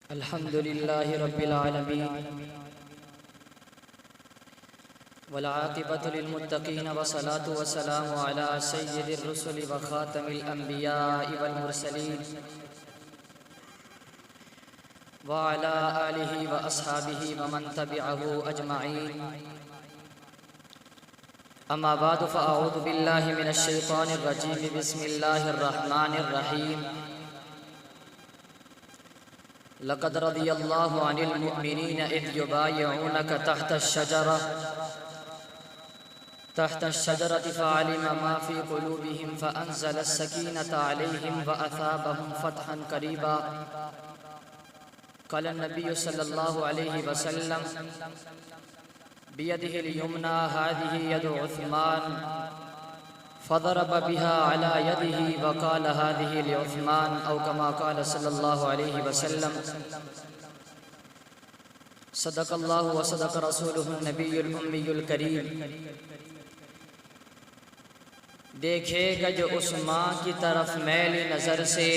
الحمد لله رب العالمين والعاقبة للمتقين والصلاة والسلام على سيد الرسل وخاتم الأنبياء والمرسلين وعلى آله وأصحابه ومن تبعه أجمعين. أما بعد فأعوذ بالله من الشيطان الرجيم. بسم الله الرحمن الرحيم. لقد رضي الله عن المؤمنين إذ يبايعونك تحت الشجرة فعلم ما في قلوبهم فأنزل السكينة عليهم وأثابهم فتحا قريبا. قال النبي صلى الله عليه وسلم: بيده اليمنى هذه يد عثمان، فضرب بها على يده وقال هذه لعثمان، أو كما قال صلى الله عليه وسلم. صدق الله وصدق رسوله النبي الأمي الكريم. دیکھے گا جو اس ماں کی طرف میلی نظر سے،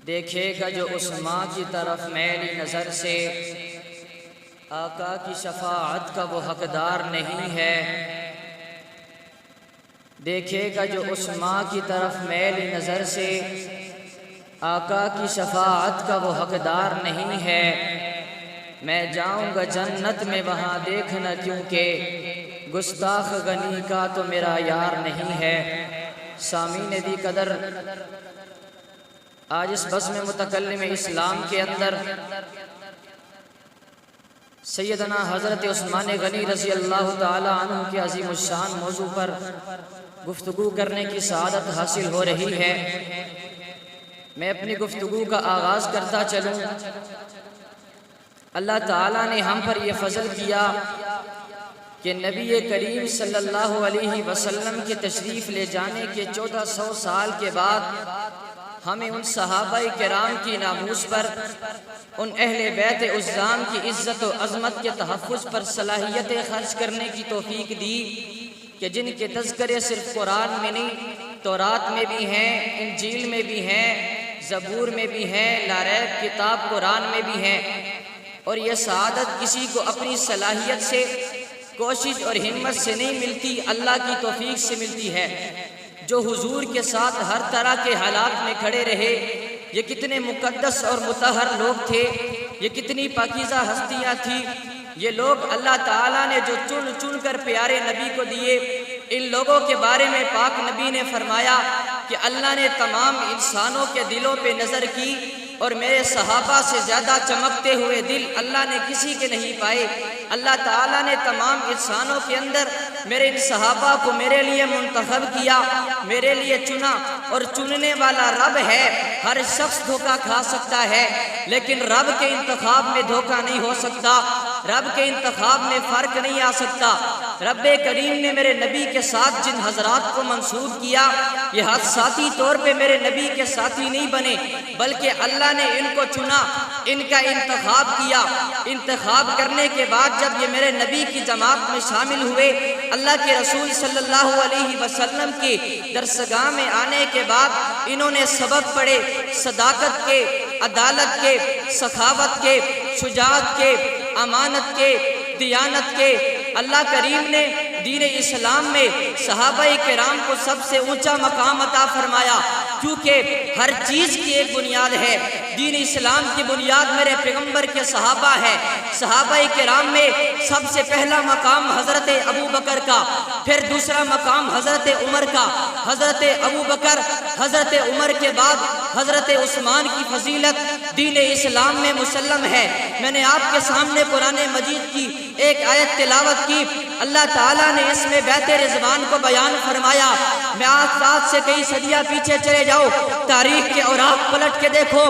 دیکھے گا جو اس ماں کی طرف میلی نظر سے، آقا کی شفاعت کا وہ حقدار نہیں ہے. دیکھے گا جو اس ماں کی طرف میلی نظر سے، آقا کی شفاعت کا وہ حقدار نہیں ہے. میں جاؤں گا جنت میں وہاں دیکھنا کیونکہ گستاخ غنی کا تو میرا یار نہیں ہے. سامعین دی قدر، آج اس بزم متکلم اسلام کے اندر سیدنا حضرت عثمان غنی رضی اللہ تعالی عنہ کے عظیم الشان موضوع پر گفتگو کرنے کی سعادت حاصل ہو رہی ہے. میں اپنی گفتگو کا آغاز کرتا چلوں. اللہ تعالیٰ نے ہم پر یہ فضل کیا کہ نبی کریم صلی اللہ علیہ وسلم کے تشریف لے جانے کے 1400 سال کے بعد ہمیں ان صحابہ کرام کی ناموس پر، ان اہل بیت عظام کی عزت و عظمت کے تحفظ پر صلاحیتیں خرچ کرنے کی توفیق دی کہ جن کے تذکرے صرف قرآن میں نہیں، تورات میں بھی ہیں، انجیل میں بھی ہیں، زبور میں بھی ہیں، لا ریب کتاب قرآن میں بھی ہیں. اور یہ سعادت کسی کو اپنی صلاحیت سے، کوشش اور ہمت سے نہیں ملتی، اللہ کی توفیق سے ملتی ہے. جو حضور کے ساتھ ہر طرح کے حالات میں کھڑے رہے، یہ کتنے مقدس اور مطہر لوگ تھے، یہ کتنی پاکیزہ ہستیاں تھیں. یہ لوگ اللہ تعالیٰ نے جو چن چن کر پیارے نبی کو دیے، ان لوگوں کے بارے میں پاک نبی نے فرمایا کہ اللہ نے تمام انسانوں کے دلوں پہ نظر کی اور میرے صحابہ سے زیادہ چمکتے ہوئے دل اللہ نے کسی کے نہیں پائے. اللہ تعالیٰ نے تمام انسانوں کے اندر میرے ان صحابہ کو میرے لیے منتخب کیا، میرے لیے چنا، اور چننے والا رب ہے. ہر شخص دھوکہ کھا سکتا ہے لیکن رب کے انتخاب میں دھوکہ نہیں ہو سکتا، رب کے انتخاب میں فرق نہیں آ سکتا. رب کریم نے میرے نبی کے ساتھ جن حضرات کو منسوب کیا، یہ حادثاتی طور پہ میرے نبی کے ساتھی نہیں بنے، بلکہ اللہ نے ان کو چنا، ان کا انتخاب کیا. انتخاب کرنے کے بعد جب یہ میرے نبی کی جماعت میں شامل ہوئے، اللہ کے رسول صلی اللہ علیہ وسلم کی درسگاہ میں آنے کے بعد انہوں نے سبق پڑھے صداقت کے، عدالت کے، سخاوت کے، شجاعت کے، امانت کے، دیانت کے. اللہ کریم نے دین اسلام میں صحابہ کرام کو سب سے اونچا مقام عطا فرمایا، کیونکہ ہر چیز کی ایک بنیاد ہے. دین اسلام کی بنیاد میرے پیغمبر کے صحابہ ہے. صحابہ کرام میں سب سے پہلا مقام حضرت ابو بکر کا، پھر دوسرا مقام حضرت عمر کا. حضرت ابو بکر، حضرت عمر کے بعد حضرت عثمان کی فضیلت دین اسلام میں مسلم ہے. میں نے آپ کے سامنے قرآن مجید کی ایک آیت تلاوت کی. اللہ تعالیٰ نے اس میں بیت رضوان کو بیان فرمایا. میں آج سے کئی صدیاں پیچھے چلے جاؤ، تاریخ کے اوراق پلٹ کے دیکھو،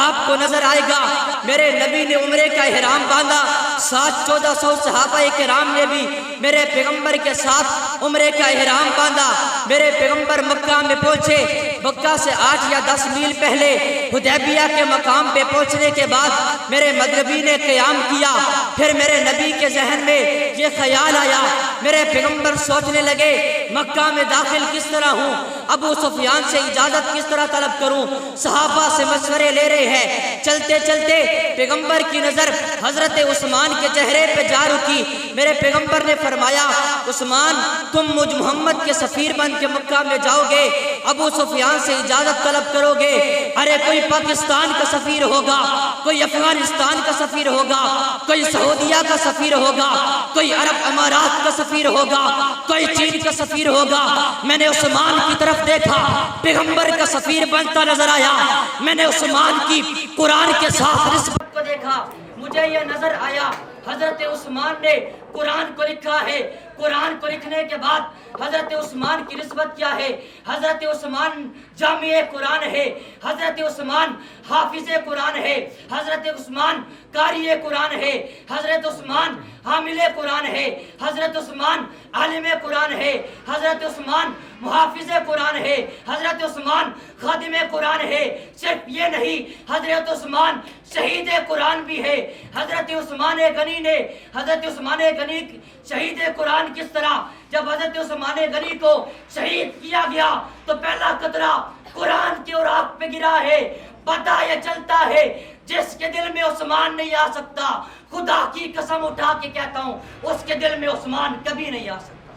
آپ کو نظر آئے گا میرے نبی نے عمرے کا احرام باندھا. 1400 صحابہ کرام نے بھی میرے پیغمبر کے ساتھ عمرے کا احرام باندھا. میرے پیغمبر مکہ میں پہنچے، مکہ سے 8 یا 10 میل پہلے حدیبیہ کے مقام پہ پہنچنے کے بعد میرے مغربی نے قیام کیا۔ پھر میرے نبی کے ذہن میں یہ خیال آیا، میرے پیغمبر سوچنے لگے مکہ میں داخل کس طرح ہوں، ابو سفیان سے اجازت کس طرح طلب کروں۔ صحابہ سے مشورے لے رہے ہیں، چلتے چلتے پیغمبر کی نظر حضرت عثمان کے چہرے پہ جا رکی۔ میرے پیغمبر نے فرمایا عثمان تم مجھ محمد کے سفیر بن کے مکہ میں جاؤ گے، ابو سفیان سے اجازت طلب کرو گے۔ ارے کوئی پاکستان کا سفیر ہوگا، کوئی افغانستان کا سفیر ہوگا، کوئی سعودیہ کا سفیر ہوگا، کوئی عرب امارات کا سفیر ہوگا، کوئی چین کا سفیر ہوگا۔ میں نے عثمان کی طرف دیکھا، پیغمبر کا سفیر بنتا نظر آیا۔ میں نے عثمان کی قرآن کے ساتھ نسبت کو دیکھا، مجھے یہ نظر آیا حضرت عثمان نے قرآن کو لکھا ہے۔ قرآن کو لکھنے کے بعد حضرت عثمان کی نسبت کیا ہے؟ حضرت عثمان جامع قرآن ہے، حضرت عثمان حافظ قرآن ہے، حضرت عثمان قاری قرآن ہے، حضرت عثمان حامل قرآن ہے، حضرت عثمان عالم قرآن ہے، حضرت عثمان محافظ قرآن ہے، حضرت عثمان خادم قرآن ہے۔ صرف یہ نہیں، حضرت عثمان شہید قرآن بھی ہے۔ حضرت عثمان غنی نے، حضرت عثمان غنی شہید قرآن کس طرح؟ جب حضرت عثمان غنی کو شہید کیا گیا تو پہلا قطرہ قرآن کے اوراق پہ گرا ہے۔ پتہ یہ چلتا ہے جس کے دل میں عثمان نہیں آ سکتا، خدا کی قسم اٹھا کے کہتا ہوں اس کے دل میں عثمان کبھی نہیں آ سکتا۔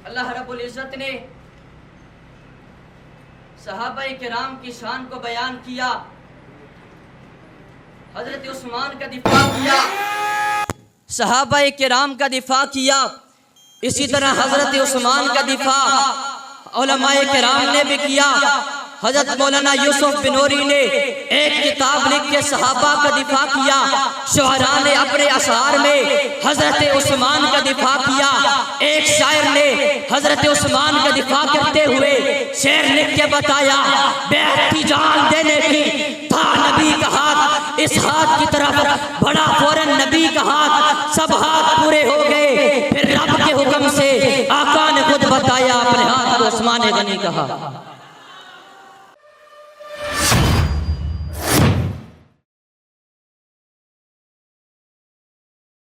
اللہ رب العزت نے صحابہ کرام کی شان کو بیان کیا، حضرت عثمان کا دفاع کیا، صحابہ کرام کا دفاع کیا، اسی طرح حضرت عثمان کا دفاع علماء کرام نے بھی کیا۔ حضرت مولانا یوسف بنوری نے ایک کتاب لکھ کے صحابہ کا دفاع کیا، شعراء نے اپنے اشعار میں حضرت عثمان کا دفاع کیا۔ ایک شاعر نے حضرت عثمان کا دفاع کرتے ہوئے شعر لکھ کے بتایا، بیعت کی جان دینے کی تھا نبی کا ہاتھ، اس ہاتھ کی طرف بڑا فوراً نبی کا ہاتھ، سب ہاتھ پورے ہو گئے، پھر رب کے حکم سے آقا نے خود بتایا اپنے ہاتھ کو عثمان غنی کہا۔